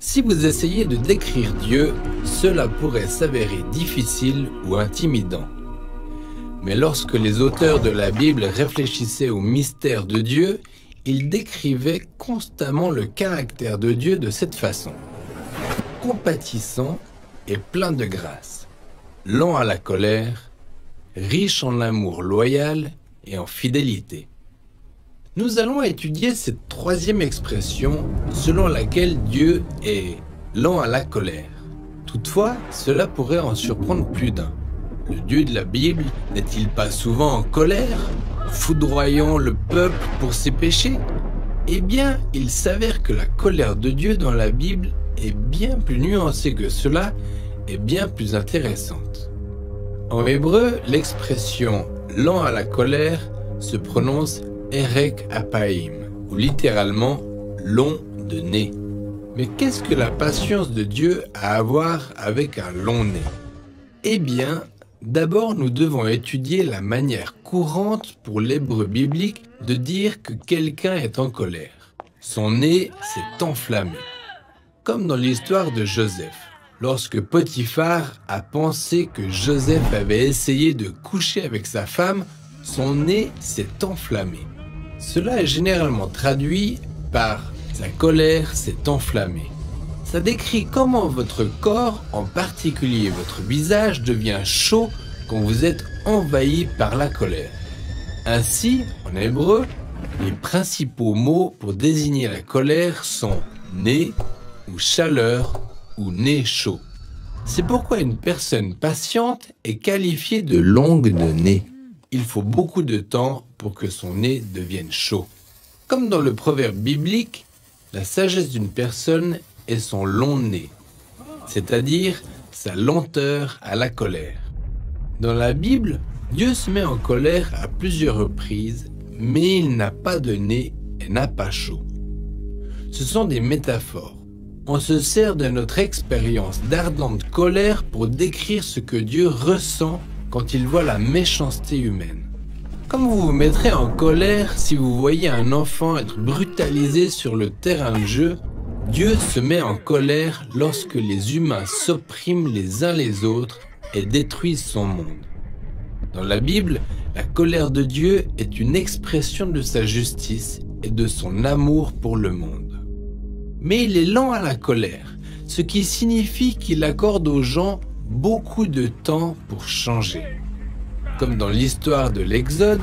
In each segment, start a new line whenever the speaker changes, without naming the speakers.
Si vous essayez de décrire Dieu, cela pourrait s'avérer difficile ou intimidant. Mais lorsque les auteurs de la Bible réfléchissaient au mystère de Dieu, ils décrivaient constamment le caractère de Dieu de cette façon. Compatissant et plein de grâce, lent à la colère, riche en amour loyal et en fidélité. Nous allons étudier cette troisième expression selon laquelle Dieu est lent à la colère. Toutefois, cela pourrait en surprendre plus d'un. Le Dieu de la Bible n'est-il pas souvent en colère, foudroyant le peuple pour ses péchés? Eh bien, il s'avère que la colère de Dieu dans la Bible est bien plus nuancée que cela et bien plus intéressante. En hébreu, l'expression « lent à la colère » se prononce Erek Apaim, ou littéralement long de nez. Mais qu'est-ce que la patience de Dieu a à voir avec un long nez? Eh bien, d'abord nous devons étudier la manière courante pour l'hébreu biblique de dire que quelqu'un est en colère. Son nez s'est enflammé. Comme dans l'histoire de Joseph, lorsque Potiphar a pensé que Joseph avait essayé de coucher avec sa femme, son nez s'est enflammé. Cela est généralement traduit par « sa colère s'est enflammée ». Ça décrit comment votre corps, en particulier votre visage, devient chaud quand vous êtes envahi par la colère. Ainsi, en hébreu, les principaux mots pour désigner la colère sont « nez » ou « chaleur » ou « nez chaud ». C'est pourquoi une personne patiente est qualifiée de longue de nez. Il faut beaucoup de temps pour que son nez devienne chaud. Comme dans le proverbe biblique, la sagesse d'une personne est son long nez, c'est-à-dire sa lenteur à la colère. Dans la Bible, Dieu se met en colère à plusieurs reprises, mais il n'a pas de nez et n'a pas chaud. Ce sont des métaphores. On se sert de notre expérience d'ardente colère pour décrire ce que Dieu ressent quand il voit la méchanceté humaine. Comme vous vous mettrez en colère si vous voyez un enfant être brutalisé sur le terrain de jeu, Dieu se met en colère lorsque les humains s'oppriment les uns les autres et détruisent son monde. Dans la Bible, la colère de Dieu est une expression de sa justice et de son amour pour le monde. Mais il est lent à la colère, ce qui signifie qu'il accorde aux gens beaucoup de temps pour changer. Comme dans l'histoire de l'Exode,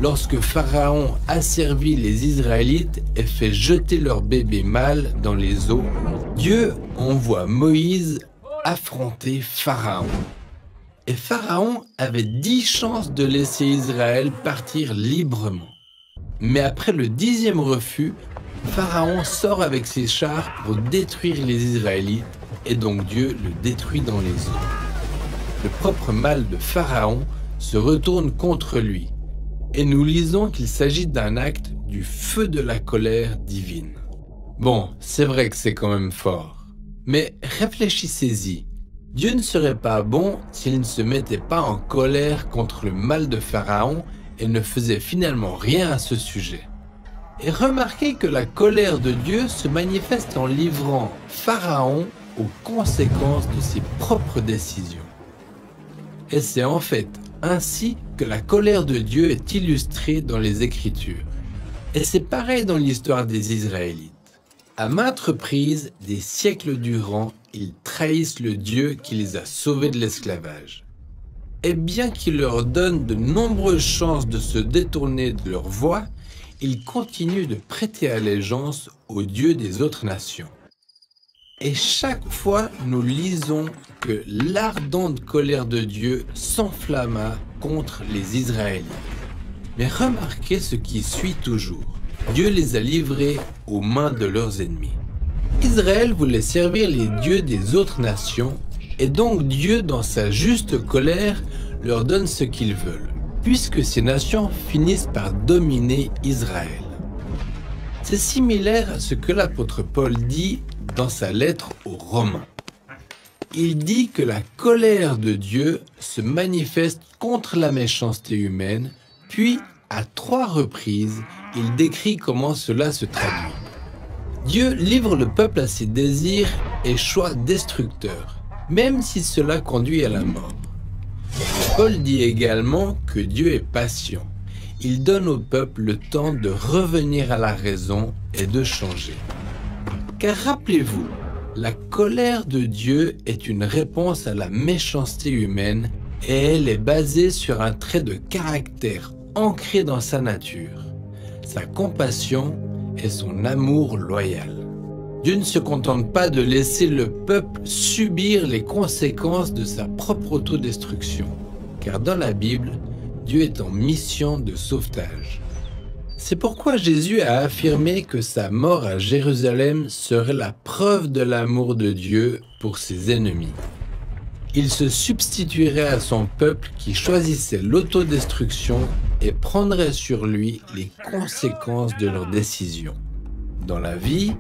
lorsque Pharaon asservit les Israélites et fait jeter leur bébé mâle dans les eaux, Dieu envoie Moïse affronter Pharaon. Et Pharaon avait 10 chances de laisser Israël partir librement. Mais après le 10e refus, Pharaon sort avec ses chars pour détruire les Israélites et donc Dieu le détruit dans les eaux. Le propre mal de Pharaon se retourne contre lui et nous lisons qu'il s'agit d'un acte du feu de la colère divine. Bon, c'est vrai que c'est quand même fort, mais réfléchissez-y. Dieu ne serait pas bon s'il ne se mettait pas en colère contre le mal de Pharaon et ne faisait finalement rien à ce sujet. Et remarquez que la colère de Dieu se manifeste en livrant Pharaon aux conséquences de ses propres décisions. Et c'est en fait ainsi que la colère de Dieu est illustrée dans les Écritures. Et c'est pareil dans l'histoire des Israélites. À maintes reprises, des siècles durant, ils trahissent le Dieu qui les a sauvés de l'esclavage. Et bien qu'il leur donne de nombreuses chances de se détourner de leur voie, ils continuent de prêter allégeance au Dieu des autres nations. Et chaque fois, nous lisons que l'ardente colère de Dieu s'enflamma contre les Israélites. Mais remarquez ce qui suit toujours. Dieu les a livrés aux mains de leurs ennemis. Israël voulait servir les dieux des autres nations, et donc Dieu, dans sa juste colère, leur donne ce qu'ils veulent, puisque ces nations finissent par dominer Israël. C'est similaire à ce que l'apôtre Paul dit dans sa lettre aux Romains. Il dit que la colère de Dieu se manifeste contre la méchanceté humaine, puis à 3 reprises, il décrit comment cela se traduit. Dieu livre le peuple à ses désirs et choix destructeurs, même si cela conduit à la mort. Paul dit également que Dieu est patient. Il donne au peuple le temps de revenir à la raison et de changer. Car rappelez-vous, la colère de Dieu est une réponse à la méchanceté humaine et elle est basée sur un trait de caractère ancré dans sa nature, sa compassion et son amour loyal. Dieu ne se contente pas de laisser le peuple subir les conséquences de sa propre autodestruction, car dans la Bible, Dieu est en mission de sauvetage. C'est pourquoi Jésus a affirmé que sa mort à Jérusalem serait la preuve de l'amour de Dieu pour ses ennemis. Il se substituerait à son peuple qui choisissait l'autodestruction et prendrait sur lui les conséquences de leurs décisions. Dans la vie,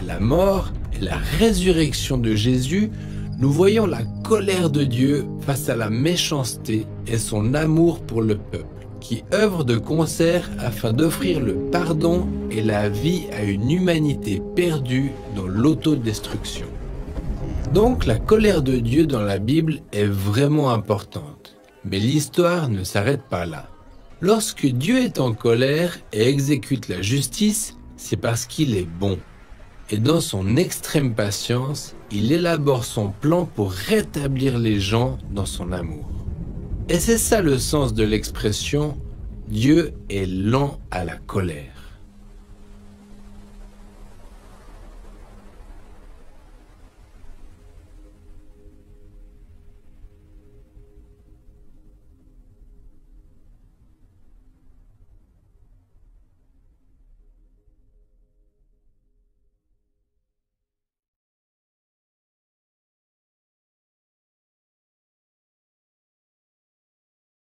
la mort et la résurrection de Jésus, nous voyons la colère de Dieu face à la méchanceté et son amour pour le peuple, qui œuvrent de concert afin d'offrir le pardon et la vie à une humanité perdue dans l'autodestruction. Donc la colère de Dieu dans la Bible est vraiment importante, mais l'histoire ne s'arrête pas là. Lorsque Dieu est en colère et exécute la justice, c'est parce qu'il est bon. Et dans son extrême patience, il élabore son plan pour rétablir les gens dans son amour. Et c'est ça le sens de l'expression « Dieu est lent à la colère ».